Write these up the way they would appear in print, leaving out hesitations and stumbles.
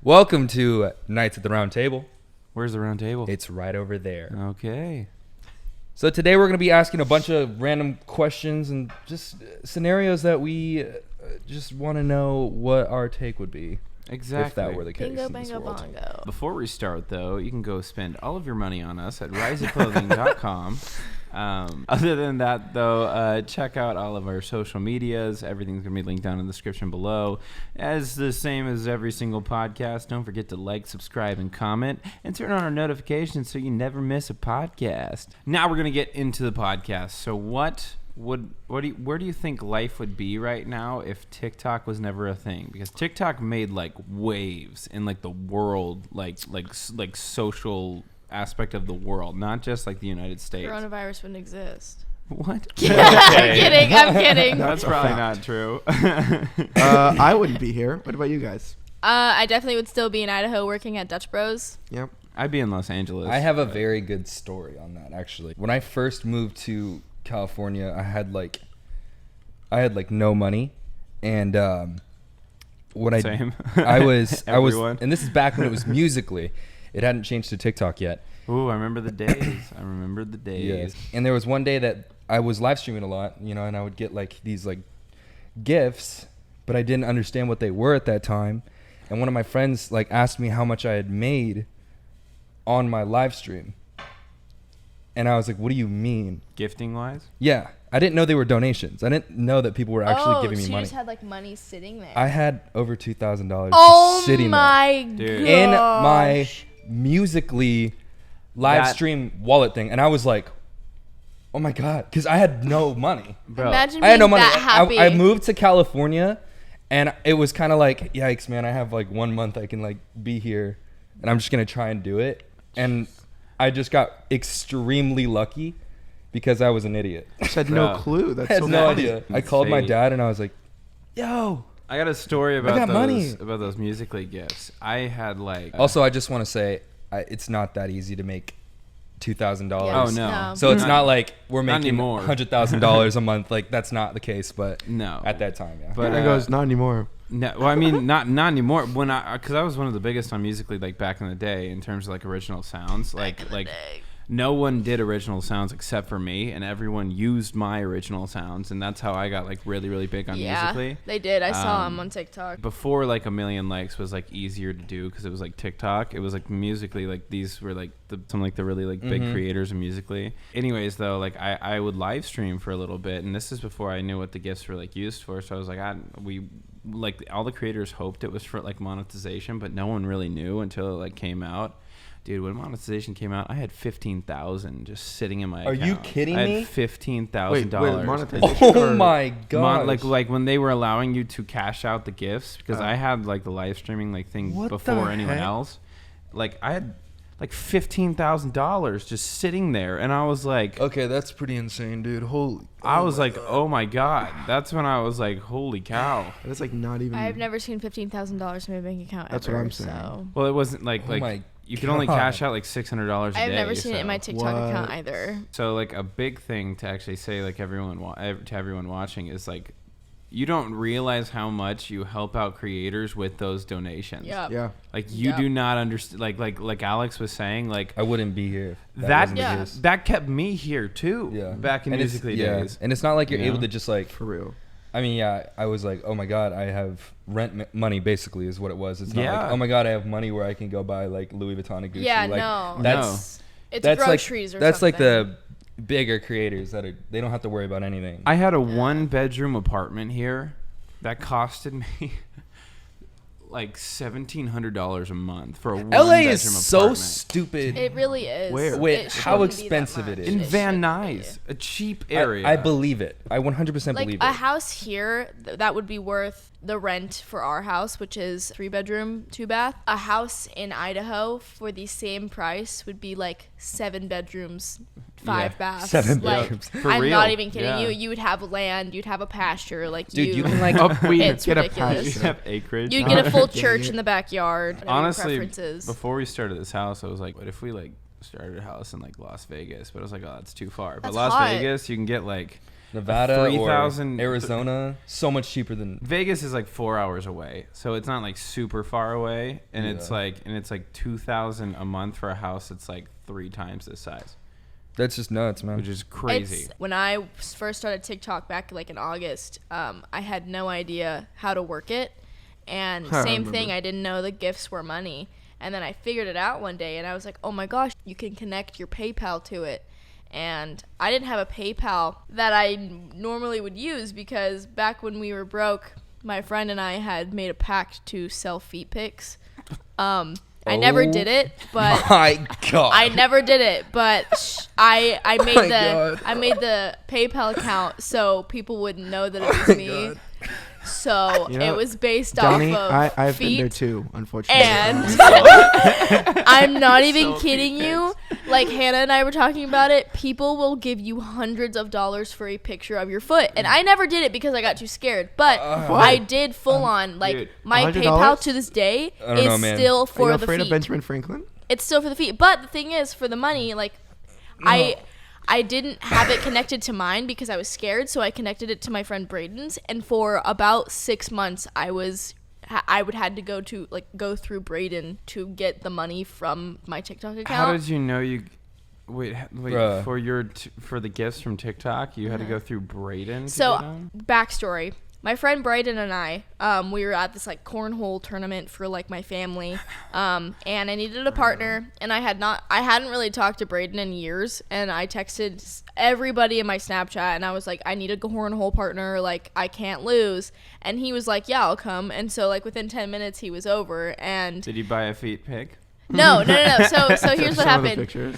Welcome to Nights at the Round Table. Where's the round table? It's right over there. Okay. So today we're going to be asking a bunch of random questions and just scenarios that we just want to know what our take would be. Exactly. If that were the case. Bingo, in this bango, world. bongo. Before we start, though, you can go spend all of your money on us at RYZAclothing.com. Other than that, though, check out all of our social medias. Everything's going to be linked down in the description below. As the same as every single podcast, don't forget to like, subscribe, and comment. And turn on our notifications so you never miss a podcast. Now we're going to get into the podcast. So where do you think life would be right now if TikTok was never a thing? Because TikTok made like waves in like the world, like social aspect of the world, not just like the United States. Coronavirus wouldn't exist. What? I'm kidding. That's probably not true. I wouldn't be here. What about you guys? I definitely would still be in Idaho working at Dutch Bros. Yep. I'd be in Los Angeles. I have a very good story on that, actually. When I first moved to California, I had no money, and Same. I was, Everyone. and this is back when it was Musical.ly. It hadn't changed to TikTok yet. Ooh, I remember the days. Yes. And there was one day that I was live streaming a lot, and I would get like these like gifts, but I didn't understand what they were at that time. And one of my friends like asked me how much I had made on my live stream. And I was like, what do you mean? Gifting wise? Yeah. I didn't know they were donations. I didn't know that people were actually giving me so money. You just had like money sitting there. I had over $2,000 oh sitting my there gosh. in my Musical.ly live stream wallet thing. And I was like, oh my God. Because I had no money. Bro, Imagine I had no being money. that happy. I moved to California, and it was kind of like, yikes, man. I have like 1 month I can like be here, and I'm just going to try and do it. And I just got extremely lucky because I was an idiot. I had no clue. That's I had so no funny. idea. I called my dad and I was like, yo. I got a story about got money. those Musical.ly gifts. I had like Also, I just want to say it's not that easy to make $2,000. Oh, no. So it's not like we're Not making anymore. $100,000 a month. Like, that's not the case, but No. at that time, yeah. But And it goes, not anymore. no, well, I mean, not anymore. Because I was one of the biggest on Musical.ly like back in the day in terms of like original sounds. Like no one did original sounds except for me, and everyone used my original sounds, and that's how I got like really, really big on Musical.ly. They did. I saw them on TikTok. Before like 1 million likes was like easier to do because it was like TikTok. It was like Musical.ly, like these were like some like the really like big creators of Musical.ly. Anyways, though, like I would live stream for a little bit, and this is before I knew what the gifts were like used for. So I was like, like all the creators hoped it was for like monetization, but no one really knew until it like came out. Dude, when monetization came out, I had 15,000 just sitting in my account. Are you kidding me? me? I had $15,000. Wait, monetization? Oh my God. Like when they were allowing you to cash out the gifts, because I had like the live streaming like thing What before the anyone heck? else. Like I had like $15,000 just sitting there, and I was like, Okay, that's pretty insane, dude. I was like, oh my God. That's when I was like, holy cow. That's like not even. I've never seen $15,000 in my bank account That's ever. what I'm saying. So. Well, it wasn't like you could only God. cash out like $600 a day. I've never seen it in so- my TikTok account either. So like a big thing to actually say like to everyone watching is like you don't realize how much you help out creators with those donations. Yeah. Yeah. Like you Yep. do not understand. Like Alex was saying, like I wouldn't be here. If that wasn't the Yeah. case. that kept me here too. Yeah. Back in And it's- Musical.ly yeah. days. And it's not like you're You able know? to just like. For real. I mean, yeah. I was like, oh my God, I have rent money. Basically, is what it was. It's not Yeah. like, oh my God, I have money where I can go buy like Louis Vuitton and Gucci. Yeah, like, no. That's It's that's groceries like or that's something. like the bigger creators that they don't have to worry about anything. I had a 1-bedroom apartment here that costed me like $1,700 a month for a LA one-bedroom is so apartment. stupid. It really is. Where? Wait, It how shouldn't be that expensive it much. is. In It Van shouldn't be. Nuys, a cheap area. I believe it. I 100% Like believe a it. house here, that would be worth the rent for our house, which is 3-bedroom, 2-bath. A house in Idaho for the same price would be like 7 bedrooms, 5 Yeah, baths. 7 like, bedrooms. For I'm real. not even kidding Yeah. you. You would have land, you'd have a pasture, like Dude, you can like it's get a ridiculous. pasture. have acreage. You'd get a full Dang church it. in the backyard. whatever your Honestly, preferences. before we started this house, I was like, what if we like started a house in like Las Vegas? But I was like, oh, that's too far. But That's Las hot. Vegas, you can get like Nevada 3,000 or Arizona, so much cheaper than Vegas is like 4 hours away, so it's not like super far away, and it's like $2,000 a month for a house that's like 3 times this size, That's just nuts, man. which is crazy. When I first started TikTok back like in August, I had no idea how to work it. And same thing, I didn't know the gifts were money. And then I figured it out one day and I was like, oh my gosh, you can connect your PayPal to it. And I didn't have a PayPal that I normally would use because back when we were broke, my friend and I had made a pact to sell feet pics. I never did it, but my God. I never did it, but I made my the God. I made the PayPal account so people wouldn't know that it was me. So You know, it was based Donnie, off of I've been feet. there too, unfortunately. And I'm not even So kidding you. Like Hannah and I were talking about it. People will give you hundreds of dollars for a picture of your foot. And I never did it because I got too scared. But I did full on. Like dude, my $100? PayPal to this day I don't know, is man. still Are you for the afraid of feet. Benjamin Franklin? It's still for the feet. But the thing is, for the money, like I didn't have it connected to mine because I was scared, so I connected it to my friend Braden's, and for about 6 months I would had to go through Braden to get the money from my TikTok account. How did you know you? Wait, Bruh. for the gifts from TikTok, you had to go through Braden. So, backstory. My friend Braden and I, we were at this like cornhole tournament for like my family, and I needed a partner, and I hadn't really talked to Braden in years, and I texted everybody in my Snapchat, and I was like, I need a cornhole partner, like I can't lose, and he was like, yeah, I'll come, and so like within 10 minutes he was over, and Did you buy a feet pic? no. So here's what Some of the happened. pictures.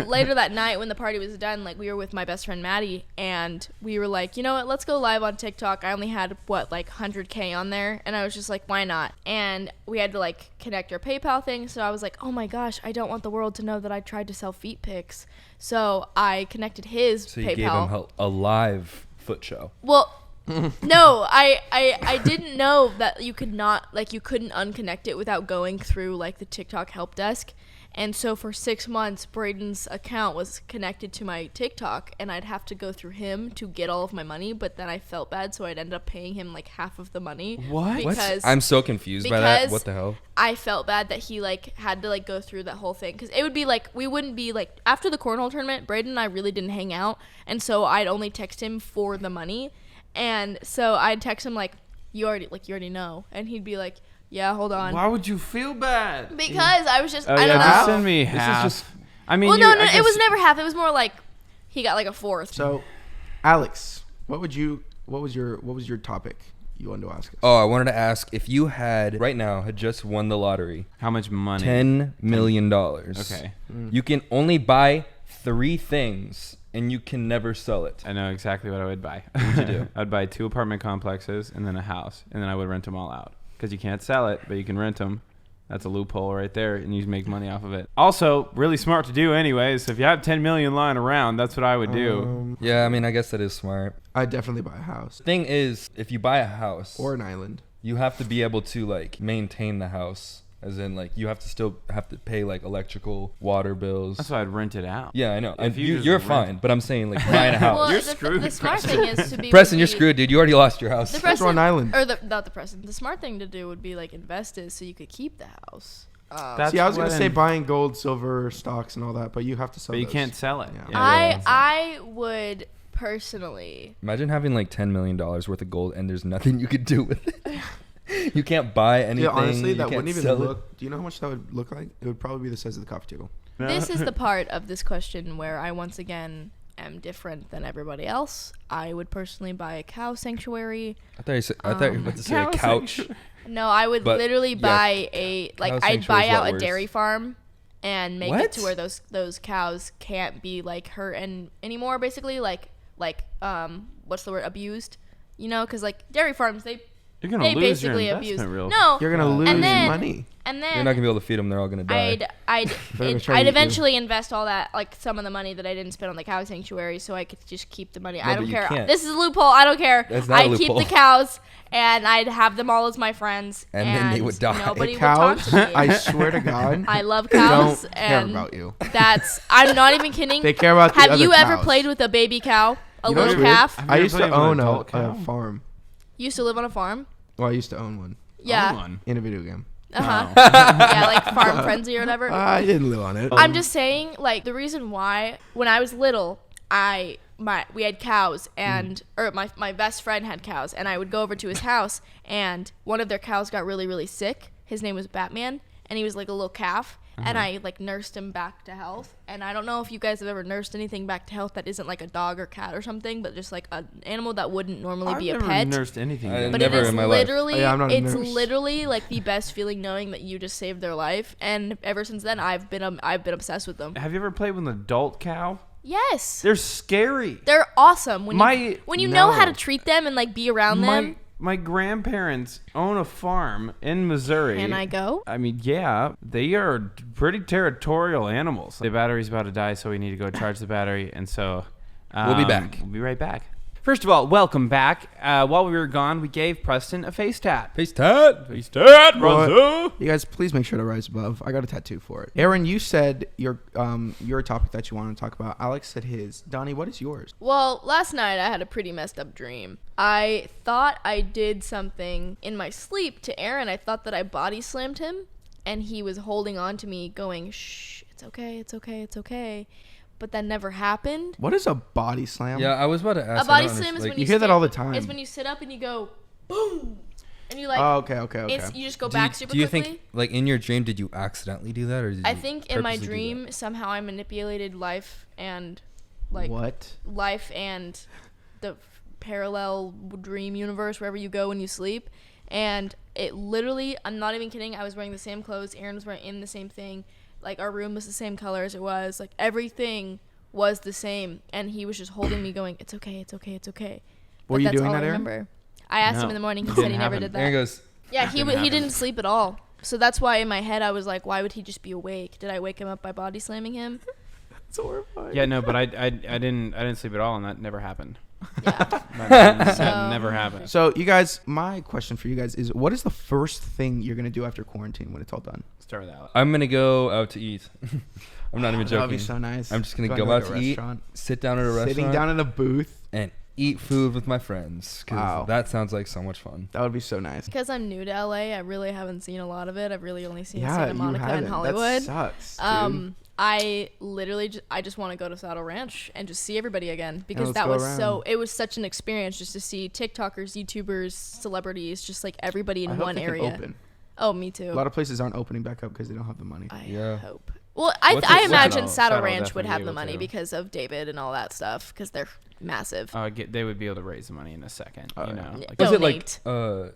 Later that night when the party was done, like we were with my best friend Maddie, and we were like, you know what, let's go live on TikTok. I only had like 100K on there, and I was just like, why not? And we had to like connect our PayPal thing, so I was like, oh my gosh, I don't want the world to know that I tried to sell feet pics. So I connected his So you PayPal. gave him a live foot show. Well, no, I didn't know that you couldn't unconnect it without going through like the TikTok help desk. And so for 6 months, Braden's account was connected to my TikTok, and I'd have to go through him to get all of my money. But then I felt bad, so I'd end up paying him like half of the money. What? Because I'm so confused by that. because What the hell? I felt bad that he like had to like go through that whole thing, because it would be like we wouldn't be like after the cornhole tournament. Braden and I really didn't hang out, and so I'd only text him for the money, and so I'd text him like you already know, and he'd be like, yeah, hold on. Why would you feel bad? Because I was just, Oh I yeah, don't just know. send me This is half. just- I mean, Well, you- no, I it guess- was never half. It was more like he got like a fourth. So, Alex, what was your topic you wanted to ask us? Oh, I wanted to ask if you had just won the lottery, How much money? $10 million. Okay. You can only buy 3 things, and you can never sell it. I know exactly what I would buy. What would you do? I'd buy 2 apartment complexes and then a house, and then I would rent them all out. Because you can't sell it, but you can rent them. That's a loophole right there, and you make money off of it. Also, really smart to do anyways. So if you have 10 million lying around, that's what I would do. Yeah, I mean, I guess that is smart. I'd definitely buy a house Thing is, if you buy a house, or an island. you have to be able to like maintain the house, as in like you have to pay like electrical, water bills. That's why I'd rent it out. Yeah, I know. If you just You're rent- fine, but I'm saying like buying a house. Well, You're the screwed, smart thing is to be Preston, you're would be- screwed, dude. You already lost your house. The That's Rhode Preston, Island. or not the Preston. The smart thing to do would be like invest it so you could keep the house. That's See, I was gonna what say an- buying gold, silver, stocks, and all that, but you have to sell. But you those. can't sell it. Yeah. Yeah. I would personally. Imagine having like $10 million worth of gold and there's nothing you could do with it. You can't buy anything. Yeah, honestly, you that can't wouldn't even sell it. look. Do you know how much that would look like? It would probably be the size of the coffee table. This is the part of this question where I once again am different than everybody else. I would personally buy a cow sanctuary. I thought you were about to say a Cow couch. No, I would But, literally yeah, buy a like cow I'd sanctuary's buy a lot out a worse. dairy farm and make What? it to where those cows can't be like hurt anymore. Basically, like what's the word, abused? You know, because like dairy farms You're they gonna lose your basically investment abuse. real. No, You're gonna lose and then money. and You're then not gonna be able to feed them. They're all gonna die. I'd gonna try to eat you. eventually invest all that, like some of the money that I didn't spend on the cow sanctuary, so I could just keep the money. No, I but don't you care. can't. This is a loophole. I don't care. That's not a I'd keep loophole. the cows, and I'd have them all as my friends. And then they would die. Nobody Hey, would talk cows, to me. I swear to God, I love cows, don't care and about you. I'm not even kidding. They care about the Have other you ever cows. played with a baby cow? A You know little what's weird? calf. Have I you used ever to played with own an a adult cow? farm. You used to live on a farm? Well, I used to own one Yeah. Own one. in a video game. Uh-huh. Oh. Yeah, like Farm Frenzy or whatever. I didn't live on it. I'm just saying, like, the reason why, when I was little, we had cows, and or my best friend had cows, and I would go over to his house, and one of their cows got really, really sick. His name was Batman, and he was like a little calf, and I like nursed him back to health. And I don't know if you guys have ever nursed anything back to health that isn't like a dog or cat or something, but just like an animal that wouldn't normally I've be a never pet. nursed anything. I yet. But Never it is in my life. literally, Oh, yeah, I'm not a it's nurse. literally like the best feeling knowing that you just saved their life. And ever since then, I've been obsessed with them. Have you ever played with an adult cow? Yes, They're scary. they're awesome when My- you know how no. to treat them and like be around them. My grandparents own a farm in Missouri. Can I go? I mean, yeah, they are pretty territorial animals. The battery's about to die, so we need to go charge the battery, and so We'll be back. We'll be right back. First of all, welcome back. While we were gone, we gave Preston a face tat. Face tat. Face tat, What? RYZA. You guys, please make sure to rise above. I got a tattoo for it. Aaron, you said your topic that you wanted to talk about. Alex said his. Donnie, what is yours? Well, last night I had a pretty messed up dream. I thought I did something in my sleep to Aaron. I thought that I body slammed him, and he was holding on to me, going, "Shh, it's okay, it's okay, it's okay." But that never happened. What is a body slam? Yeah, I was about to ask. A body I don't slam is understand, when you you hear that sit- all the time. It's when you sit up and you go, boom, and you like. Oh, okay. You just go do back you, super do you quickly. think, like, in your dream, did you accidentally do that, or did I you think in my purposely do dream that? somehow I manipulated life and like What? life and the parallel dream universe wherever you go when you sleep. And it literally, I'm not even kidding, I was wearing the same clothes, Aaron was wearing the same thing, like our room was the same color as it was, like everything was the same, and he was just holding me going, it's okay, it's okay, it's okay. Were But you that's doing all that, I Aaron? remember. I asked him No, in the morning, he it said didn't he never happen. did that. Aaron goes, Yeah, he Didn't happen. didn't sleep at all. So that's why in my head I was like, why would he just be awake? Did I wake him up by body slamming him? It's horrifying. Yeah, no, but I didn't sleep at all, and that never happened. Yeah. That So- never happened. So, you guys, my question for you guys is, what is the first thing you're gonna do after quarantine when it's all done? Start with Alex. I'm gonna go out to eat. I'm not even That would joking. be so nice. I'm just gonna Going go to, out like, to a eat, restaurant. sit down at a restaurant, Sitting down in a booth. and eat food with my friends. 'Cause Wow. that sounds like so much fun. That would be so nice. Because I'm new to LA, I really haven't seen a lot of it. I've really only seen Yeah, Santa you Monica haven't. and Hollywood. That sucks, dude. I literally I just want to go to Saddle Ranch and just see everybody again because let's that go was around. it was such an experience just to see TikTokers, YouTubers, celebrities, just like everybody in I hope one they can area. open. Oh, me too. A lot of places aren't opening back up because they don't have the money. I Yeah. hope. Well, I What's I it- imagine what's it- Saddle Saddle Ranch would definitely have the able money to. because of David and all that stuff because they're massive. They would be able to raise the money in a second. Oh, You yeah. know, Yeah. like, Was it like Donate.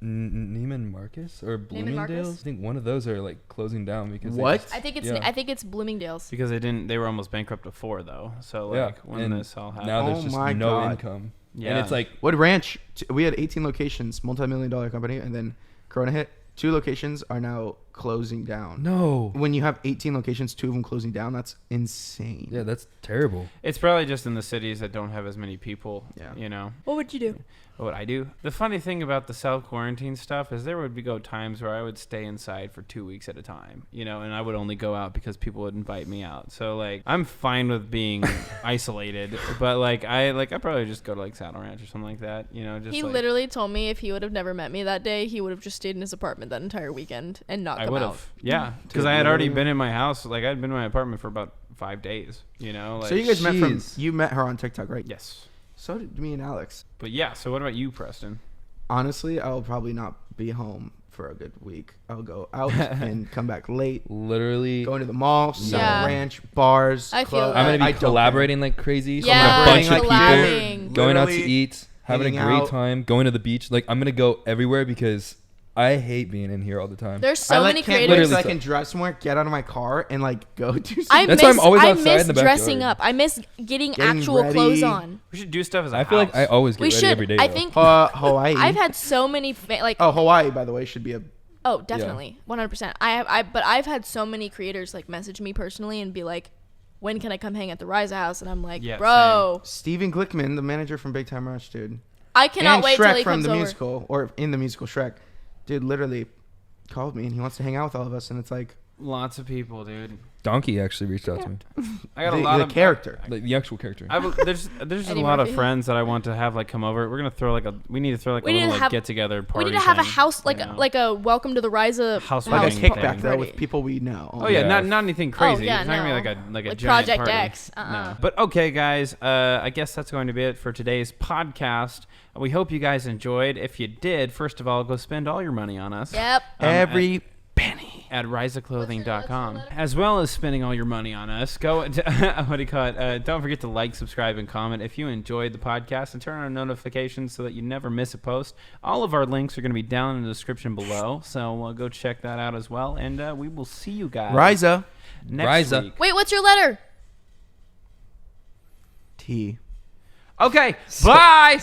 Neiman Marcus or Neiman Marcus? Bloomingdale's? I think one of those are like closing down because they What? just- I think it's Yeah. I think it's Bloomingdale's. because they were almost bankrupt before though. So like when and this all happened, now there's Oh just my no God. income. Yeah. And it's like What ranch? We had 18 locations, multi-million-dollar company, and then Corona hit. 2 locations are now closing down. no. When you have 18 locations, 2 of them closing down, that's insane. Yeah, that's terrible. it's probably just in the cities that don't have as many people. Yeah. You know. What would you do? What I do. The funny thing about the self-quarantine stuff is there would go times where I would stay inside for 2 weeks at a time, you know, and I would only go out because people would invite me out. So like I'm fine with being isolated, but like I probably just go to like Saddle Ranch or something like that, you know, just He like, literally told me if he would have never met me that day, he would have just stayed in his apartment that entire weekend and not I come would out. have. Yeah, because Dude, I had already literally. been in my house. Like I'd been in my apartment for about 5 days, you know, like So you guys Jeez. you met her on TikTok, right? yes. So did me and Alex. But yeah, so what about you, Preston? Honestly, I'll probably not be home for a good week. I'll go out and come back late. Literally, Going to the mall, Saddle Yeah. Ranch, bars. I feel clubs. that. I'm gonna I be don't collaborating like crazy. So Yeah, a bunch of collabing. people going out to Literally eat, having a hanging great out. time, going to the beach. Like I'm gonna go everywhere because I hate being in here all the time. There's I so like many can't wait creators. till I Literally can drive somewhere, get out of my car, and like go do something. I That's miss, why I'm always I outside miss in the dressing backyard. up. I miss getting Getting actual clothes ready. on. We should do stuff as a I feel like I house. always get We ready should. every day. I though. think Hawaii. I've had so many Oh, Hawaii, by the way, should be a. Oh, definitely, 100%. But I've had so many creators like message me personally and be like, "When can I come hang at the RYZA house?" And I'm like, Yeah, "Bro, Steven Glickman, the manager from Big Time Rush, dude. I cannot And wait till Shrek he from comes the over." musical, or in the musical Shrek, dude, literally called me and he wants to hang out with all of us. And it's like, Lots of people, dude. Donkey actually reached out to me. I got a lot the of character. Like the actual character. There's just Eddie a lot Murphy. of friends that I want to have like come over. We're gonna throw like we need to throw like We a need little to like have- get together party. We need to have a thing, house like you know? like a welcome to the RYZA House Like a House kickback thing. though with people we know. Oh yeah, Yeah. not anything crazy. yeah, It's not gonna be no. like a Like giant Project party. X, No. But okay, guys. I guess that's going to be it for today's podcast. We hope you guys enjoyed. If you did, first of all, go spend all your money on us. Yep. Every penny. At RYZAclothing.com, What's your letter? as well as spending all your money on us. Go, what do you call it? Don't forget to like, subscribe, and comment if you enjoyed the podcast, and turn on notifications so that you never miss a post. All of our links are going to be down in the description below, so go check that out as well. And we will see you guys RYZA. next RYZA. week. Wait, what's your letter? T. Okay, bye.